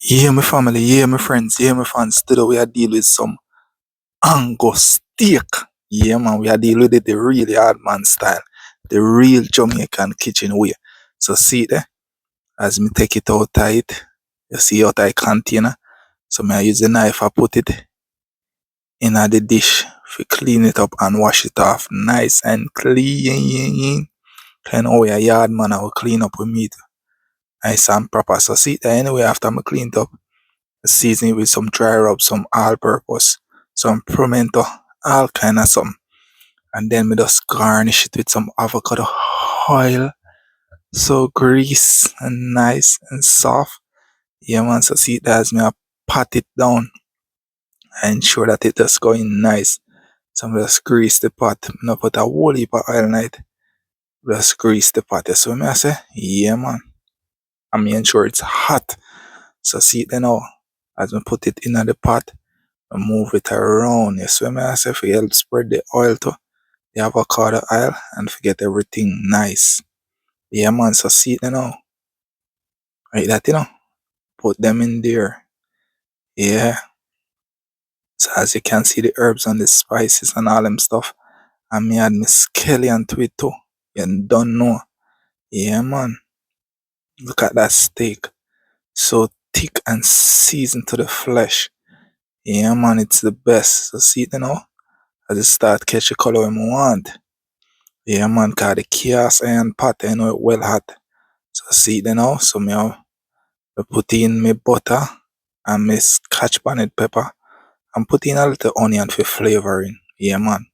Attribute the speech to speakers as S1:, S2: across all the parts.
S1: Yeah, my family, yeah, my friends, yeah, my fans. Today we are dealing with some Angus steak. Yeah, man, we are dealing with it the really hard man style, the real Jamaican kitchen way. So see there, as me take it out tight, you see out I container. So me I use the knife, I put it in the dish, to clean it up and wash it off nice and clean. Kind of way a yard man I will clean up with meat, nice and proper. So see there anyway after me clean it up. Season it with some dry rub, some all-purpose, some pimento, all kind of some. And then we just garnish it with some avocado oil. So grease and nice and soft. Yeah man, so see it as me I pat it down and ensure that it just going nice. So I'm just grease the pot. I'm not put a whole heap of oil in it. Just grease the pot. So me I say, yeah man. I mean ensure it's hot. So see it now. As we put it in the pot. And move it around. You see me I say, for help spread the oil to the avocado oil and forget everything nice. Yeah man, so see it now. Like that, put them in there. Yeah. So as you can see the herbs and the spices and all them stuff. And me add my scallion to it too. You don't know. Yeah man. Look at that steak. So thick and seasoned to the flesh. Yeah man, it's the best. So see it now. As it start catch the color I want. Yeah man, cause the chaos iron pot, it well hot. So see it now. So I put in my butter and my scotch bonnet pepper and put in a little onion for flavoring. Yeah man.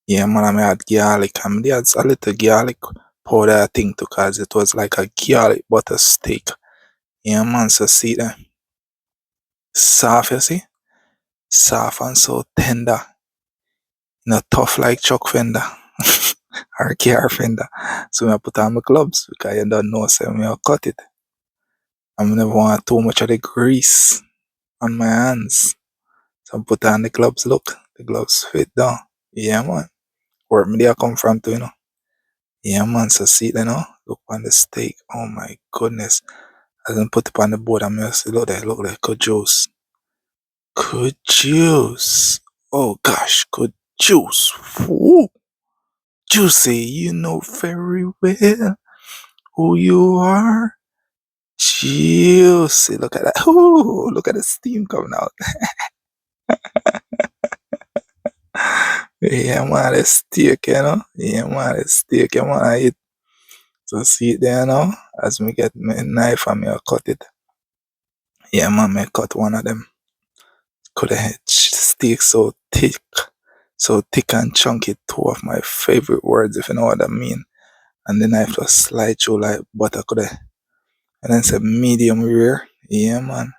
S1: Yeah man, I may add garlic. I may add a little garlic powder I think too, cause it was like a garlic butter steak. Yeah man, so see that. Soft, you see? Soft and so tender. Not tough like Chuck Fender. Or car fender. So I put on my gloves because you don't know so I cut it. I never want too much of the grease on my hands. So I put on the gloves, look. The gloves fit down. Yeah man. Where me there come from too. Yeah man, so see it. Look on the steak. Oh my goodness. As I put it on the board, I'm just look there, good juice. Good juice. Oh gosh, good juice. Woo. Juicy, you know very well who you are. Juicy. Look at that. Ooh, look at the steam coming out. Yeah, man, the steak. Yeah, man, the steak, man, I eat. So see it there now. As me get my knife and me I cut it. Yeah, man, me cut one of them. Could have steak so thick and chunky. Two of my favorite words, if you know what I mean. And the knife just slide through like butter. Could have, and then say medium rare. Yeah, man.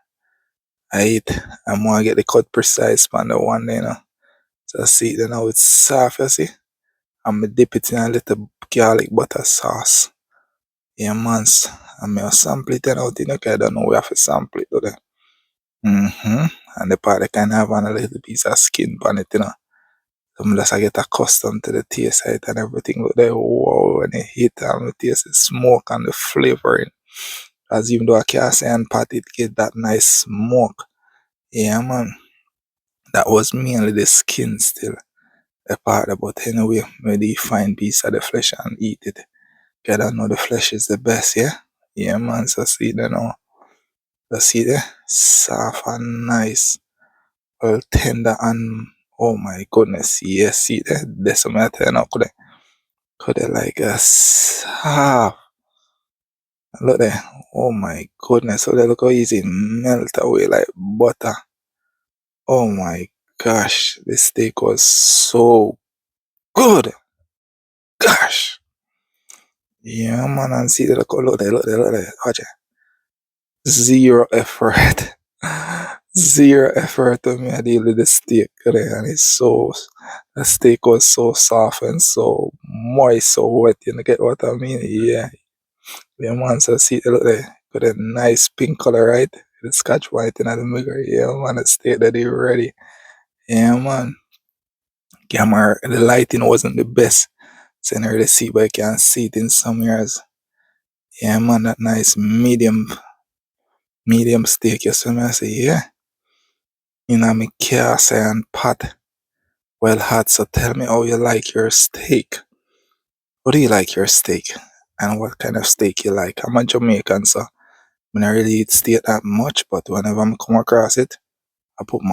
S1: I eat. I'm gonna get the cut precise on the one there. So see it now it's soft, you see. And me dip it in a little garlic butter sauce. Yeah, man. And me sample it out, cause I don't know where I have to sample it, today. And the part I can have on a little piece of skin on it. So I just get accustomed to the taste of it and everything. Look there, wow, when it hit and the taste the smoke and the flavoring. As even though I can't say and pot, it get that nice smoke. Yeah, man. That was mainly the skin still. The part but anyway, maybe you find piece of the flesh and eat it. Cause I know the flesh is the best, yeah? Yeah man, so see there now. So see there? Soft and nice. Well tender and oh my goodness, yes, see there? That's what I tell you now, could like a soft. Look there. Oh my goodness. So they look how easy it melt away like butter. Oh my gosh. This steak was so good. Gosh. Yeah, man, and see the look there, watch it. Zero effort. Zero effort to me I deal with the steak there, and the steak was so soft and so moist, so wet, you get what I mean? Yeah. Yeah, man, so see the look there. Got a nice pink color, right? The scotch white in the middle. Yeah, man, the steak that they ready. Yeah, man. Camera, the lighting wasn't the best. So I really see, but I can see it in some areas. Yeah, man, that nice medium steak, you see me? I say, yeah. In a me cast iron pot, well hot. So tell me how you like your steak. What do you like your steak? And what kind of steak you like? I'm a Jamaican, so I don't really eat steak that much, but whenever I come across it, I put my